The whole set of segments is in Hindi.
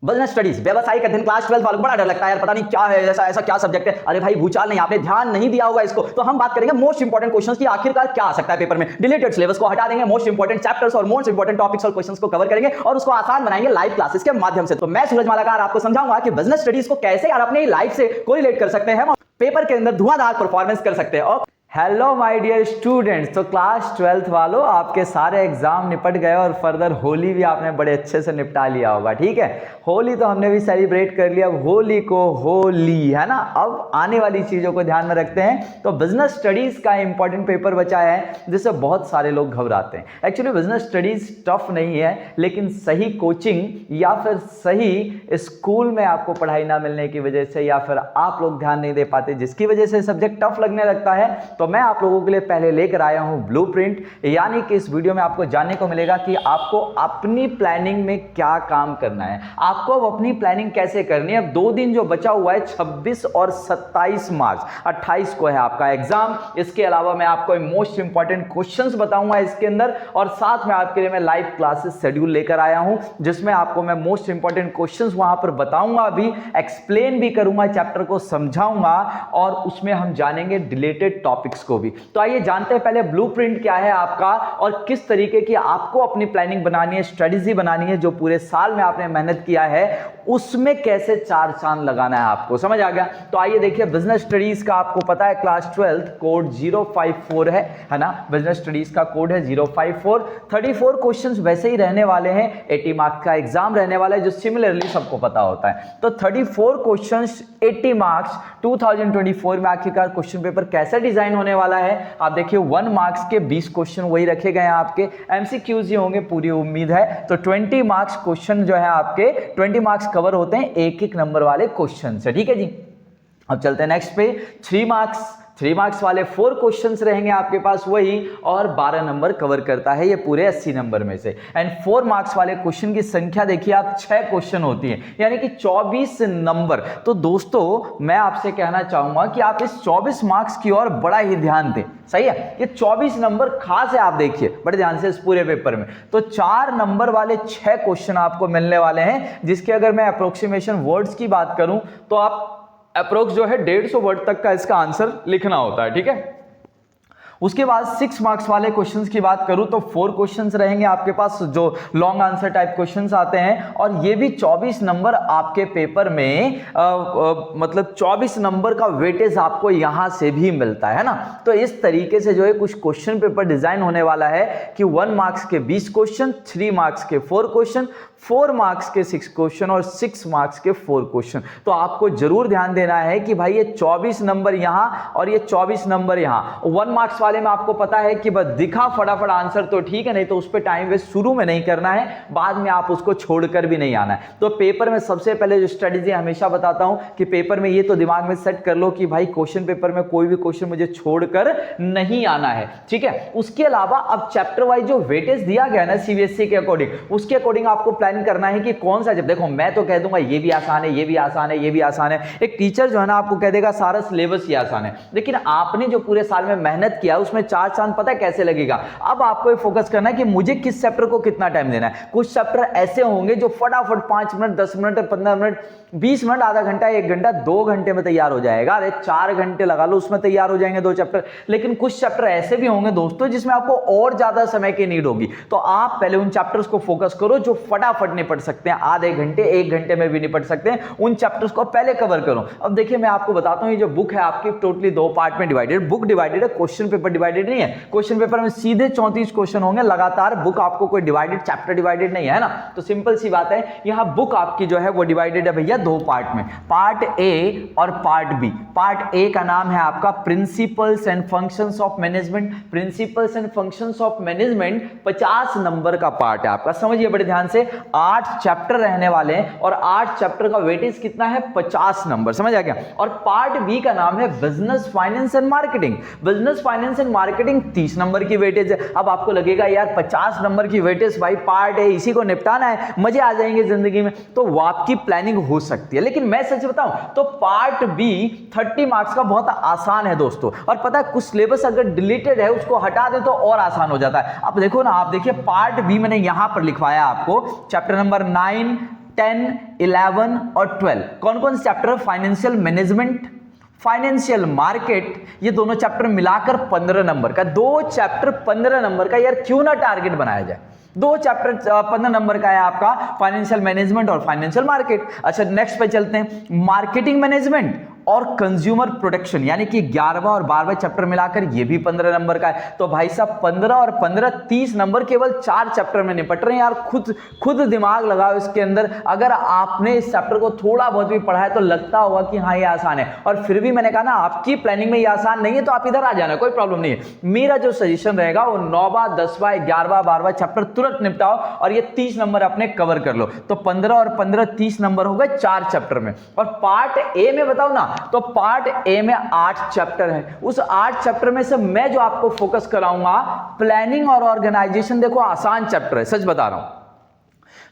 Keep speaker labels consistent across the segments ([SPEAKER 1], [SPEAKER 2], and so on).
[SPEAKER 1] बिजनेस स्टडीज, व्यवसायिक अध्ययन, क्लास 12 वालों को बड़ा डर लगता है यार, पता नहीं क्या है, ऐसा क्या सब्जेक्ट है। अरे भाई भूचाल नहीं, आपने ध्यान नहीं दिया होगा इसको। तो हम बात करेंगे मोस्ट इंपोर्टेंट क्वेश्चंस की आखिरकार क्या आ सकता है पेपर में। डिलीटेड सिलेबस को हटा देंगे, मोस्ट इंपोर्टेंट चैप्टर्स और मोस्ट इंपोर्टेंट टॉपिक्स और क्वेश्चंस को कवर करेंगे और उसको आसान बनाएंगे लाइव क्लासेस के माध्यम से। तो मैं सूरज मालाकार आपको समझाऊंगा कि बिजनेस स्टडीज को कैसे यार अपने लाइफ से कोरिलेट कर सकते हैं और पेपर के अंदर धुआंधार परफॉर्मेंस कर सकते हैं। और हेलो माय डियर स्टूडेंट्स, तो क्लास 12 वालों आपके सारे एग्जाम निपट गए और फर्दर होली भी आपने बड़े अच्छे से निपटा लिया होगा। ठीक है, होली तो हमने भी सेलिब्रेट कर लिया। अब होली को होली है ना, अब आने वाली चीज़ों को ध्यान में रखते हैं। तो बिजनेस स्टडीज़ का इंपॉर्टेंट पेपर बचा है जिससे बहुत सारे लोग घबराते हैं। एक्चुअली बिजनेस स्टडीज़ टफ नहीं है, लेकिन सही कोचिंग या फिर सही स्कूल में आपको पढ़ाई ना मिलने की वजह से या फिर आप लोग ध्यान नहीं दे पाते, जिसकी वजह से सब्जेक्ट टफ लगने लगता है। तो मैं आप लोगों के लिए पहले लेकर आया हूं ब्लूप्रिंट, यानी कि इस वीडियो में आपको जानने को मिलेगा कि आपको अपनी प्लानिंग में क्या काम करना है, आपको अब अपनी प्लानिंग कैसे करनी है। अब 2 दिन जो बचा हुआ है, 26 और 27 मार्च, 28 को है आपका एग्जाम। इसके अलावा मैं आपको मोस्ट इंपॉर्टेंट क्वेश्चंस बताऊंगा इसके अंदर, और साथ में आपके लिए मैं लाइव क्लासेस शेड्यूल लेकर आया हूं जिसमें आपको मैं मोस्ट इंपॉर्टेंट क्वेश्चंस वहां पर बताऊंगा, भी एक्सप्लेन भी करूंगा, चैप्टर को समझाऊंगा और उसमें हम जानेंगे रिलेटेड टॉपिक्स को भी। तो आइए जानते हैं पहले ब्लूप्रिंट क्या है आपका और किस तरीके की आपको अपनी प्लानिंग बनानी है, स्ट्रेटजी बनानी है। जो पूरे साल में आपने मेहनत किया है उसमें कैसे 4 चांद लगाना है आपको, समझ आ गया। तो आइए देखिए, बिजनेस स्टडीज का आपको पता है क्लास 12 कोड 054 है ना। बिजनेस स्टडीज का कोड है 054। 34 क्वेश्चंस वैसे ही रहने वाले हैं, 80 मार्क्स का एग्जाम रहने वाला है, जो सिमिलरली सबको पता होता है। तो 34 क्वेश्चंस 80 मार्क्स 2024 में आखिरकार क्वेश्चन पेपर कैसे डिजाइन होने वाला है। आप देखिए 1 मार्क्स के 20 क्वेश्चन वही रखे गए हैं आपके, एमसीक्यूज ही होंगे पूरी उम्मीद है। तो 20 मार्क्स क्वेश्चन जो है आपके 20 मार्क्स कवर होते हैं एक एक नंबर वाले क्वेश्चन से। ठीक है जी, अब चलते हैं नेक्स्ट पे। 3 मार्क्स वाले 4 क्वेश्चंस रहेंगे आपके पास वही, और 12 नंबर कवर करता है ये पूरे 80 नंबर में से। एंड 4 मार्क्स वाले क्वेश्चन की संख्या देखिए आप, 6 क्वेश्चन होती है, यानी कि 24 नंबर। तो दोस्तों मैं आपसे कहना चाहूंगा कि आप इस 24 मार्क्स की ओर बड़ा ही ध्यान दें, सही है। ये 24 नंबर खास है, आप देखिए बड़े ध्यान से इस पूरे पेपर में। तो 4 नंबर वाले 6 क्वेश्चन आपको मिलने वाले हैं, जिसके अगर मैं अप्रोक्सीमेशन वर्ड्स की बात करूं तो आप अप्रोक्स जो है 150 वर्ड तक का इसका आंसर लिखना होता है। ठीक है, उसके बाद 6 मार्क्स वाले क्वेश्चंस की बात करूं तो 4 क्वेश्चंस रहेंगे आपके पास जो लॉन्ग आंसर टाइप क्वेश्चंस आते हैं, और ये भी 24 नंबर आपके पेपर में मतलब 24 नंबर का वेटेज आपको यहां से भी मिलता है ना। तो इस तरीके से जो है कुछ क्वेश्चन पेपर डिजाइन होने वाला है कि 1 मार्क्स के 20 क्वेश्चन, 3 मार्क्स के 4 क्वेश्चन, 4 मार्क्स के 6 क्वेश्चन और 6 मार्क्स के 4 क्वेश्चन। तो आपको जरूर ध्यान देना है कि भाई ये 24 नंबर यहां और ये 24 नंबर यहां। 1 मार्क्स वाले में आपको पता है कि बस दिखा फटाफट आंसर तो ठीक है, नहीं तो उस पर टाइम वेस्ट शुरू में नहीं करना है, बाद में आप उसको छोड़कर भी नहीं आना है। तो पेपर में सबसे पहले जो स्ट्रेटजी हमेशा बताता हूं कि पेपर में ये तो दिमाग में सेट कर लो कि भाई क्वेश्चन पेपर में कोई भी क्वेश्चन मुझे छोड़कर नहीं आना है। ठीक है, उसके अलावा अब चैप्टर वाइज जो वेटेज दिया गया ना सीबीएसई के अकॉर्डिंग, उसके अकॉर्डिंग आपको प्लान करना है कि कौन सा। जब देखो मैं तो कह दूंगा ये भी आसान है, ये भी आसान है, ये भी आसान है। एक टीचर जो है ना आपको कह देगा सारा सिलेबस ही आसान है, लेकिन आपने जो पूरे साल में मेहनत किया उसमें 4 चांद पता है कैसे लगेगा। अब आपको फोकस करना है कि मुझे किस चैप्टर को कितना टाइम देना है। कुछ चैप्टर ऐसे होंगे जो फटाफट 5 मिनट, 10 मिनट, 15 मिनट, 20 मिनट, आधा घंटा, 1 घंटा, 2 घंटे में तैयार हो जाएगा। अरे 4 घंटे लगा लो उसमें तैयार हो जाएंगे 2 चैप्टर। लेकिन कुछ चैप्टर ऐसे भी होंगे दोस्तों जिसमें आपको और ज्यादा समय की नीड होगी। तो आप पहले उन चैप्टर्स को फोकस करो जो फटाफट निपट सकते हैं, आधे घंटे, 1 घंटे में भी निपट सकते हैं। उन चैप्टर्स को पहले कवर करो। अब देखिए मैं आपको बताता हूं, ये जो बुक है आपकी टोटली 2 पार्ट में डिवाइडेड, बुक डिवाइडेड है, क्वेश्चन पेपर डिवाइडेड नहीं है। क्वेश्चन पेपर में सीधे 34 क्वेश्चन होंगे लगातार, बुक आपको कोई डिवाइडेड चैप्टर डिवाइडेड नहीं है ना। तो सिंपल सी बात है, यहां बुक आपकी जो है वो डिवाइडेड है भैया 2 पार्ट में, पार्ट ए और पार्ट बी। पार्ट ए का नाम है आपका principles and functions of management. Principles and functions of management 50 number का पार्ट है आपका, समझिए बड़े ध्यान से। 8 चैप्टर रहने वाले हैं और 8 चैप्टर का वेटेज कितना है, 50 नंबर, समझ आ गया। और पार्ट बी का नाम है business finance and marketing. Business finance and marketing 30 number की वेटेज है। अब आपको लगेगा यार 50 नंबर की वेटेज, भाई पार्ट है, इसी को निपटाना है, मजे आ जाएंगे जिंदगी में, तो वो आपकी प्लानिंग हो सकती है। लेकिन मैं सच बताऊं तो पार्ट बी 30 मार्क्स का बहुत आसान है दोस्तों। और पता है कुछ सिलेबस अगर डिलीटेड है उसको हटा दे तो और आसान हो जाता है। अब देखो ना, आप देखिए पार्ट बी मैंने यहां पर लिखवाया आपको, चैप्टर नंबर 9, 10, 11 और 12 कौन कौन से chapter? Financial management, financial market, ये दोनों चैप्टर मिलाकर 15 नंबर का। 2 चैप्टर 15 नंबर का, यार क्यों ना टारगेट बनाया जाए। 2 चैप्टर 15 नंबर का है आपका, फाइनेंशियल मैनेजमेंट और फाइनेंशियल मार्केट। अच्छा नेक्स्ट पे चलते हैं, मार्केटिंग मैनेजमेंट और कंज्यूमर प्रोटेक्शन, यानी कि 11वां और 12वां चैप्टर मिलाकर ये भी 15 नंबर का है। तो भाई साहब 15 और 15 30 नंबर केवल 4 चैप्टर में निपट रहे हैं यार। खुद दिमाग लगाओ इसके अंदर। अगर आपने इस चैप्टर को थोड़ा बहुत भी पढ़ा है तो लगता होगा कि हाँ ये आसान है, और फिर भी मैंने कहा ना आपकी प्लानिंग में ये आसान नहीं है तो आप इधर आ जाना, कोई प्रॉब्लम नहीं है। मेरा जो सजेशन रहेगा वो 9वां 10वां 11वां 12वां चैप्टर तुरंत निपटाओ और ये 30 नंबर अपने कवर कर लो। तो 15 और 15 30 नंबर हो गए 4 चैप्टर में। और पार्ट ए में बताओ ना, तो पार्ट ए में 8 चैप्टर है। उस 8 चैप्टर में से मैं जो आपको फोकस कराऊंगा प्लानिंग और ऑर्गेनाइजेशन, देखो आसान चैप्टर है, सच बता रहा हूं।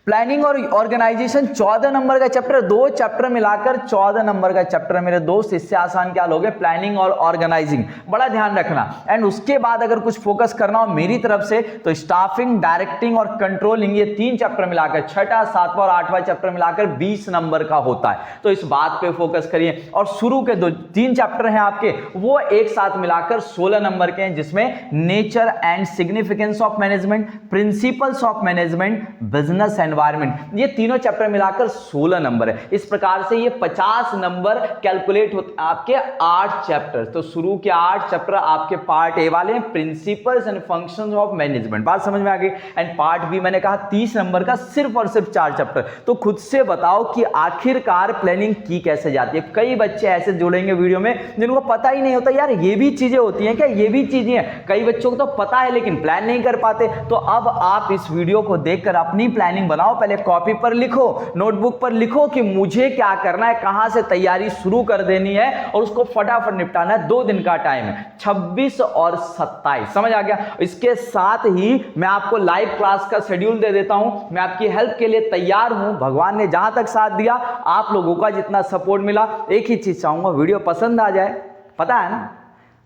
[SPEAKER 1] प्लानिंग और ऑर्गेनाइजेशन 14 नंबर का चैप्टर, 2 चैप्टर मिलाकर 14 नंबर का चैप्टर मेरे दोस्त। इससे आसान क्या लोगे? प्लानिंग और ऑर्गेनाइजिंग, बड़ा ध्यान रखना। एंड उसके बाद अगर कुछ फोकस करना हो मेरी तरफ से तो स्टाफिंग, डायरेक्टिंग और कंट्रोलिंग, ये 3 चैप्टर मिलाकर 6वां 7वां और 8वां चैप्टर मिलाकर 20 नंबर का होता है। तो इस बात पे फोकस करिए। और शुरू के 3 चैप्टर हैं आपके, वो एक साथ मिलाकर 16 नंबर के हैं, जिसमें nature and significance of management, principles of management, business environment, ये तीनों चैप्टर मिलाकर 16 नंबर है। इस प्रकार से ये 50 नंबर कैलकुलेट होते आपके 8 चैप्टर। तो शुरू के 8 चैप्टर आपके पार्ट ए वाले, principles and functions of management, बात समझ में आ गई। एंड पार्ट बी मैंने कहा 30 नंबर का, सिर्फ और सिर्फ 4 चैप्टर। तो खुद से बताओ कि आखिरकार प्लानिंग की कैसे जाती है। कई बच्चे ऐसे जुड़ेंगे वीडियो में जिनको पता ही नहीं होता यार ये भी चीजें होती हैं क्या, ये भी चीजें हैं। कई बच्चों को तो पता है लेकिन प्लान नहीं कर पाते। तो अब आप इस वीडियो को देखकर अपनी प्लानिंग बनाओ। पहले कॉपी पर लिखो, नोटबुक पर लिखो कि मुझे क्या करना है, कहां से तैयारी शुरू कर देनी है और उसको फटाफट निपटाना है। 2 दिन का टाइम है, 26 और 27, समझ आ गया। इसके साथ ही मैं आपको लाइव क्लास का शेड्यूल दे देता हूं। मैं आपकी हेल्प के लिए तैयार हूं। भगवान ने जहां तक साथ दिया, आप लोगों का जितना सपोर्ट मिला, एक ही चीज चाहूंगा, वीडियो पसंद आ जाए, पता है ना,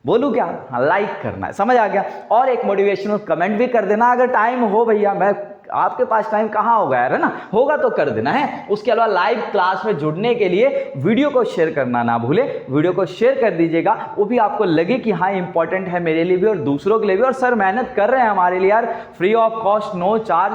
[SPEAKER 1] बोलू क्या, लाइक करना है, समझ आ गया। और एक मोटिवेशनल कमेंट भी कर देना अगर टाइम हो। भैया मैं आपके पास टाइम कहां होगा यार, है ना, होगा तो कर देना है। उसके अलावा लाइव क्लास में जुड़ने के लिए वीडियो को शेयर करना ना भूले। वीडियो को शेयर कर दीजिएगा, वो भी आपको लगे कि हाँ इंपॉर्टेंट है मेरे लिए भी और दूसरों के लिए भी। और सर मेहनत कर रहे हैं हमारे लिए यार, free of cost, no charge.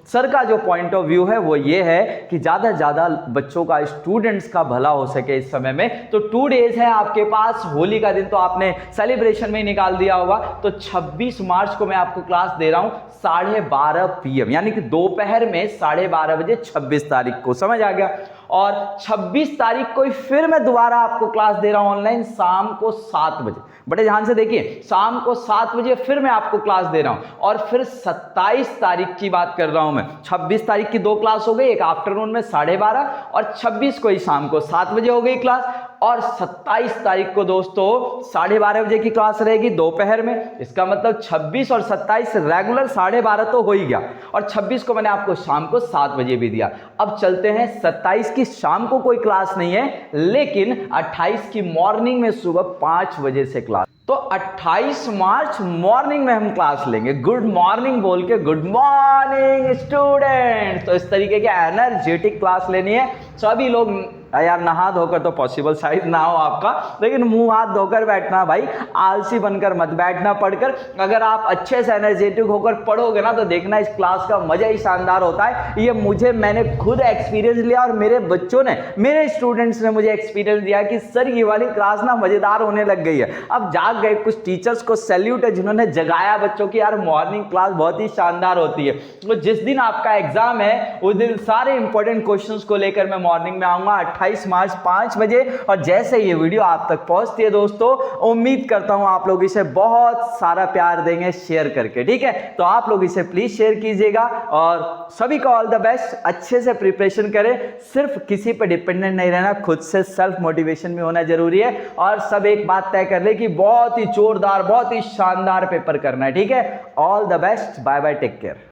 [SPEAKER 1] Sir का जो पॉइंट ऑफ व्यू है वो ये है कि ज़्यादा से ज़्यादा बच्चों का, स्टूडेंट्स का भला हो सके इस समय में। तो 2 डेज है आपके पास। होली का दिन तो आपने सेलिब्रेशन में ही निकाल दिया होगा। तो 26 मार्च को मैं आपको क्लास दे रहा हूँ 12:30 PM, यानी कि दोपहर में 12:30 बजे 26 तारीख को, समझ आ गया। और 26 तारीख को फिर मैं दोबारा आपको क्लास दे रहा हूं ऑनलाइन शाम को 7 बजे। बड़े ध्यान से देखिए, शाम को 7 बजे फिर मैं आपको क्लास दे रहा हूं। और फिर 27 तारीख की बात कर रहा हूं मैं। 26 तारीख की 2 क्लास हो गई, एक आफ्टरनून में 12:30 और 26 को ही शाम को 7 बजे हो गई क्लास। और 27 तारीख को दोस्तों 12:30 बजे की क्लास रहेगी दोपहर में। इसका मतलब 26 और 27 रेगुलर 12:30 तो हो ही गया, और 26 को मैंने आपको शाम को 7 बजे भी दिया। अब चलते हैं 27 की शाम को कोई क्लास नहीं है, लेकिन 28 की मॉर्निंग में सुबह 5 बजे से क्लास। तो 28 मार्च मॉर्निंग में हम क्लास लेंगे। गुड मॉर्निंग बोल के, गुड मॉर्निंग स्टूडेंट। तो इस तरीके की एनर्जेटिक क्लास लेनी है। सभी लोग यार नहा धोकर तो पॉसिबल शायद ना हो आपका, लेकिन मुंह हाथ धोकर बैठना भाई, आलसी बनकर मत बैठना पढ़कर। अगर आप अच्छे से एनर्जेटिक होकर पढ़ोगे ना तो देखना इस क्लास का मजा ही शानदार होता है। ये मैंने खुद एक्सपीरियंस लिया और मेरे बच्चों ने, मेरे स्टूडेंट्स ने मुझे एक्सपीरियंस दिया कि सर ये वाली क्लास ना मजेदार होने लग गई है। अब जाग गए। कुछ टीचर्स को सैल्यूट है जिन्होंने जगाया बच्चों की, यार मॉर्निंग क्लास बहुत ही शानदार होती है। तो जिस दिन आपका एग्जाम है उस दिन सारे इंपॉर्टेंट क्वेश्चंस को लेकर मैं मॉर्निंग में आऊंगा 28 मार्च 5 बजे। और जैसे ये वीडियो आप तक पहुंचती है दोस्तों, उम्मीद करता हूं आप लोग इसे बहुत सारा प्यार देंगे शेयर करके, ठीक है। तो आप लोग इसे प्लीज शेयर कीजिएगा और सभी को ऑल द बेस्ट। अच्छे से प्रिपरेशन करें, सिर्फ किसी पर डिपेंडेंट नहीं रहना, खुद से सेल्फ मोटिवेशन भी होना जरूरी है। और सब एक बात तय कर ले कि बहुत ही जोरदार, बहुत ही शानदार पेपर करना है, ठीक है। All the best, bye bye, take care.